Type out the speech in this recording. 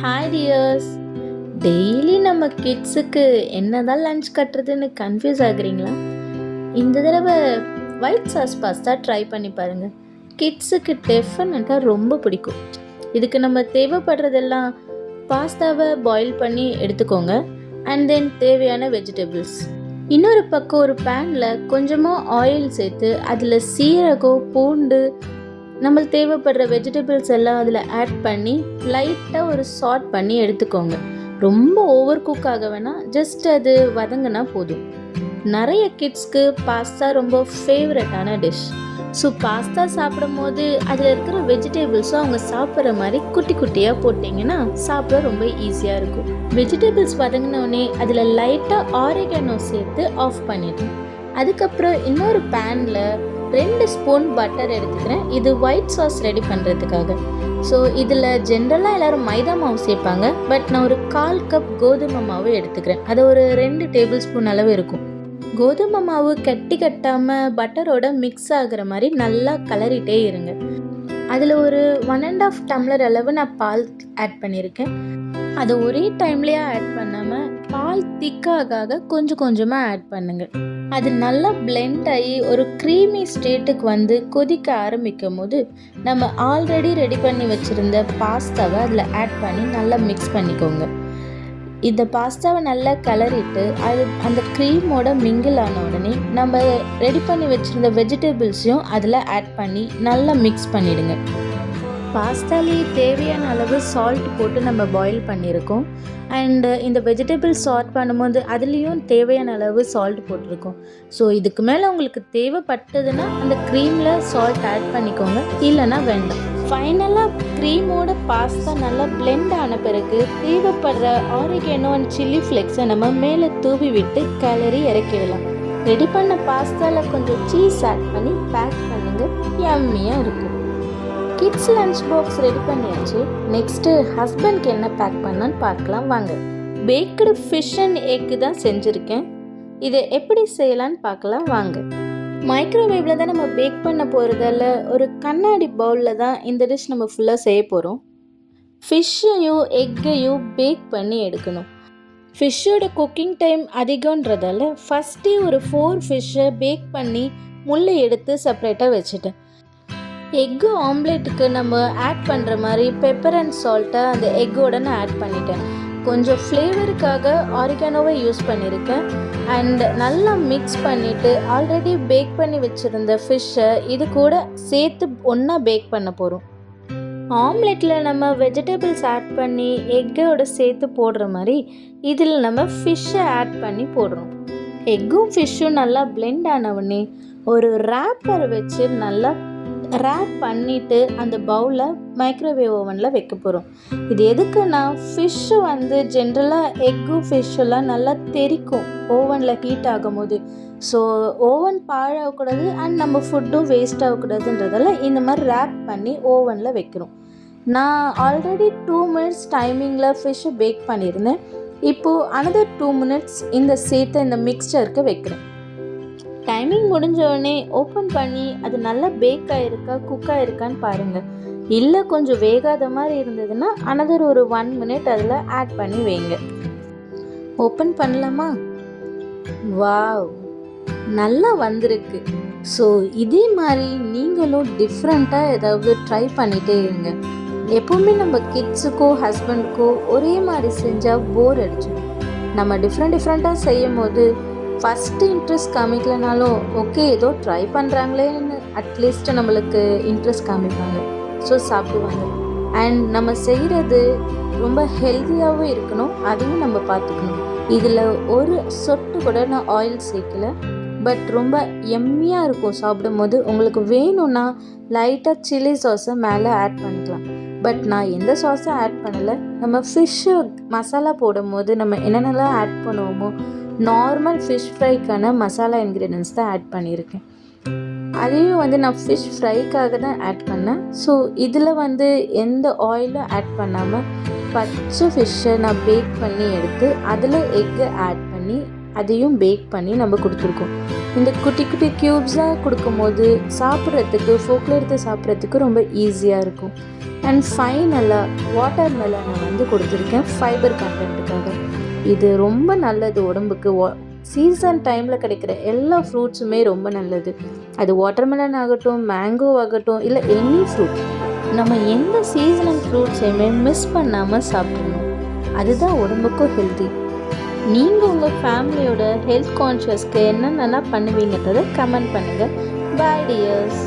Hi tears. Daily நம்ம கிட்ஸுக்கு என்னதான் லஞ்ச் கட்டுறதுன்னு கன்ஃபியூஸ் ஆகுறீங்களா? இந்த தடவை ஒயிட் சாஸ் பாஸ்தா ட்ரை பண்ணி பாருங்கள். கிட்ஸுக்கு டெஃபினட்டாக ரொம்ப பிடிக்கும். இதுக்கு நம்ம தேவைப்படுறதெல்லாம் பாஸ்தாவை பாயில் பண்ணி எடுத்துக்கோங்க. அண்ட் தென் தேவையான வெஜிடபிள்ஸ். இன்னொரு பக்கம் ஒரு பேனில் கொஞ்சமாக ஆயில் சேர்த்து அதில் சீரகம், பூண்டு, நம்மளுக்கு தேவைப்படுற வெஜிடபிள்ஸ் எல்லாம் அதில் ஆட் பண்ணி லைட்டாக ஒரு சாட் பண்ணி எடுத்துக்கோங்க. ரொம்ப ஓவர் குக் ஆக வேணாம், ஜஸ்ட் அது வதங்கினா போதும். நிறைய கிட்ஸ்க்கு பாஸ்தா ரொம்ப ஃபேவரட்டான டிஷ். ஸோ பாஸ்தா சாப்பிடும் போது அதில் இருக்கிற வெஜிடபிள்ஸும் அவங்க சாப்பிட்ற மாதிரி குட்டி குட்டியாக போட்டிங்கன்னா சாப்பிட ரொம்ப ஈஸியாக இருக்கும். வெஜிடபிள்ஸ் வதங்கினோடனே அதில் லைட்டாக ஆரிகனோ சேர்த்து ஆஃப் பண்ணிடணும். அதுக்கப்புறம் இன்னொரு பேனில் 2 ஸ்பூன் பட்டர் எடுத்துக்கிறேன். இது ஒயிட் சாஸ் ரெடி பண்ணுறதுக்காக. ஸோ இதில் ஜென்ரலாக எல்லோரும் மைதா மாவு சேர்ப்பாங்க, பட் நான் ஒரு 1/4 கப் கோதுமை மாவு எடுத்துக்கிறேன். அது ஒரு 2 டேபிள் ஸ்பூன் அளவு இருக்கும். கோதுமை மாவு கட்டி கட்டாமல் பட்டரோட மிக்ஸ் ஆகிற மாதிரி நல்லா கலரிட்டே இருங்க. அதில் ஒரு 1.5 டம்ளர் அளவு நான் பால் ஆட் பண்ணியிருக்கேன். அதை ஒரே டைம்லேயே ஆட் பண்ணாமல் பால் திக்காக கொஞ்சம் கொஞ்சமாக ஆட் பண்ணுங்கள். அது நல்லா பிளெண்ட் ஆகி ஒரு க்ரீமி ஸ்டேட்டுக்கு வந்து கொதிக்க ஆரம்பிக்கும் போது நம்ம ஆல்ரெடி ரெடி பண்ணி வச்சுருந்த பாஸ்தாவை அதில் ஆட் பண்ணி நல்லா மிக்ஸ் பண்ணிக்கோங்க. இந்த பாஸ்தாவை நல்லா கிளறிட்டு அது அந்த க்ரீமோட மிங்கிள் ஆன உடனே நம்ம ரெடி பண்ணி வச்சுருந்த வெஜிடபிள்ஸையும் அதில் ஆட் பண்ணி நல்லா மிக்ஸ் பண்ணிவிடுங்க. பாஸ்தாலேயே தேவையான அளவு சால்ட் போட்டு நம்ம பாயில் பண்ணியிருக்கோம். அண்டு இந்த வெஜிடபிள் சாட் பண்ணும்போது அதுலேயும் தேவையான அளவு சால்ட் போட்டிருக்கோம். ஸோ இதுக்கு மேலே உங்களுக்கு தேவைப்பட்டதுன்னா அந்த க்ரீமில் சால்ட் ஆட் பண்ணிக்கோங்க, இல்லைன்னா வேண்டாம். ஃபைனலாக க்ரீமோட பாஸ்தா நல்லா பிளெண்ட் ஆன பிறகு தேவைப்படுற ஆரிகனோ அண்ட் சில்லி ஃப்ளெக்ஸை நம்ம மேலே தூவி விட்டு கிளறி இறக்கிடலாம். ரெடி பண்ண பாஸ்தாவில் கொஞ்சம் சீஸ் ஆட் பண்ணி பேக் பண்ணுங்கள், யம்மியாக இருக்கும். கிட்ஸ் லஞ்ச் பாக்ஸ் ரெடி பண்ணியாச்சு. நெக்ஸ்ட்டு ஹஸ்பண்ட்க்கு என்ன பேக் பண்ணான்னு பார்க்கலாம் வாங்க. பேக்கடு ஃபிஷ் அண்ட் எக்கு தான் செஞ்சுருக்கேன். இதை எப்படி செய்யலான்னு பார்க்கலாம் வாங்க. மைக்ரோவேவில் தான் நம்ம பேக் பண்ண போகிறதால ஒரு கண்ணாடி பவுலில் தான் இந்த டிஷ் நம்ம ஃபுல்லாக செய்ய போகிறோம். ஃபிஷ்ஷையும் எக்கையும் பேக் பண்ணி எடுக்கணும். ஃபிஷ்ஷோட குக்கிங் டைம் அதிகன்றதால ஃபஸ்ட்டே ஒரு 4 ஃபிஷ்ஷை பேக் பண்ணி முள்ளை எடுத்து செப்பரேட்டாக வச்சுட்டேன். எக்கு ஆம்லேட்டுக்கு நம்ம ஆட் பண்ணுற மாதிரி பெப்பர் அண்ட் சால்ட்டை அந்த எக்கோட நான் ஆட் பண்ணிட்டேன். கொஞ்சம் ஃப்ளேவருக்காக ஆரிகனோவை யூஸ் பண்ணியிருக்கேன். அண்ட் நல்லா மிக்ஸ் பண்ணிவிட்டு ஆல்ரெடி பேக் பண்ணி வச்சுருந்த ஃபிஷ்ஷை இது கூட சேர்த்து ஒன்றா பேக் பண்ண போகிறோம். ஆம்லெட்டில் நம்ம வெஜிடபிள்ஸ் ஆட் பண்ணி எக்கோட சேர்த்து போடுற மாதிரி இதில் நம்ம ஃபிஷ்ஷை ஆட் பண்ணி போடுறோம். எக்கும் ஃபிஷ்ஷும் நல்லா பிளெண்ட் ஆனவுடனே ஒரு ரேப்பர் வச்சு நல்லா ரேப் பண்ணிவிட்டு அந்த பவுலை மைக்ரோவேவ் ஓவனில் வைக்க போகிறோம். இது எதுக்குன்னா ஃபிஷ்ஷு வந்து ஜென்ரலாக எக்கும் ஃபிஷ்ஷெல்லாம் நல்லா தெறிக்கும் ஓவனில் ஹீட் ஆகும் போது. ஸோ ஓவன் பாழாகக்கூடாது அண்ட் நம்ம ஃபுட்டும் வேஸ்ட் ஆகக்கூடாதுன்றதால இந்த மாதிரி ரேப் பண்ணி ஓவனில் வைக்கிறோம். நான் ஆல்ரெடி 2 மினிட்ஸ் டைமிங்கில் ஃபிஷ்ஷை பேக் பண்ணியிருந்தேன். இப்போது another 2 மினிட்ஸ் இந்த சேர்த்து இந்த மிக்ஸ்சருக்கு வைக்கிறேன். டைமிங் முடிஞ்சோடனே ஓப்பன் பண்ணி அது நல்லா பேக் ஆகிருக்கா குக் ஆகிருக்கான்னு பாருங்கள். இல்லை கொஞ்சம் வேகாத மாதிரி இருந்ததுன்னா another ஒரு 1 மினிட் அதில் ஆட் பண்ணி வைங்க. ஓப்பன் பண்ணலாமா? வாவ், நல்லா வந்திருக்கு. ஸோ இதே மாதிரி நீங்களும் டிஃப்ரெண்ட்டாக ஏதாவது ட்ரை பண்ணிகிட்டே இருங்க. எப்போவுமே நம்ம கிட்ஸுக்கோ ஹஸ்பண்டுக்கோ ஒரே மாதிரி செஞ்சால் போர் அடிச்சிடும். நம்ம டிஃப்ரெண்ட்டாக செய்யும் போது ஃபஸ்ட்டு இன்ட்ரெஸ்ட் காமிக்கலனாலும் ஓகே ஏதோ ட்ரை பண்ணுறாங்களேன்னு அட்லீஸ்ட் நம்மளுக்கு இன்ட்ரெஸ்ட் காமிப்பாங்க. ஸோ சாப்பிடுவாங்க. அண்ட் நம்ம செய்கிறது ரொம்ப ஹெல்த்தியாகவும் இருக்கணும், அதையும் நம்ம பார்த்துக்கணும். இதில் ஒரு சொட்டு கூட நான் ஆயில் சேர்க்கல, பட் ரொம்ப எம்மியாக இருக்கும் சாப்பிடும் போது. உங்களுக்கு வேணும்னா லைட்டாக சில்லி சாஸை மேலே ஆட் பண்ணிக்கலாம். பட் நான் எந்த சாஸும் ஆட் பண்ணலை. நம்ம ஃபிஷ்ஷு மசாலா போடும் போது நம்ம என்னென்னலாம் ஆட் பண்ணுவோமோ நார்மல் ஃபிஷ் ஃப்ரைக்கான மசாலா இன்க்ரீடியன்ஸ் தான் ஆட் பண்ணியிருக்கேன். அதையும் வந்து நான் ஃபிஷ் ஃப்ரைக்காக தான் ஆட் பண்ணேன். ஸோ இதில் வந்து எந்த ஆயிலும் ஆட் பண்ணாமல் பச்சை ஃபிஷ்ஷை நான் பேக் பண்ணி எடுத்து அதில் எக்கை ஆட் பண்ணி அதையும் பேக் பண்ணி நம்ம கொடுத்துருக்கோம். இந்த குட்டி குட்டி க்யூப்ஸாக கொடுக்கும்போது சாப்பிட்றதுக்கு ஃபோக்கில் எடுத்து சாப்பிட்றதுக்கு ரொம்ப ஈஸியாக இருக்கும். அண்ட் ஃபைனலாக வாட்டர் மெலனை வந்து கொடுத்துருக்கேன் ஃபைபர் கண்டென்ட்டுக்காக. இது ரொம்ப நல்லது உடம்புக்கு. சீசன் டைமில் கிடைக்கிற எல்லா ஃப்ரூட்ஸுமே ரொம்ப நல்லது. அது வாட்டர்மெலன் ஆகட்டும், மேங்கோ ஆகட்டும், இல்லை எனி ஃப்ரூட். நம்ம எந்த சீசனல் ஃப்ரூட்ஸையுமே மிஸ் பண்ணாமல் சாப்பிடணும். அதுதான் உடம்புக்கும் ஹெல்த்தி. நீங்கள் உங்கள் ஃபேமிலியோட ஹெல்த் கான்ஷியஸ்க்கு என்னென்னலாம் பண்ணுவீங்கன்றதை கமெண்ட் பண்ணுங்கள். பாய் டியர்ஸ்.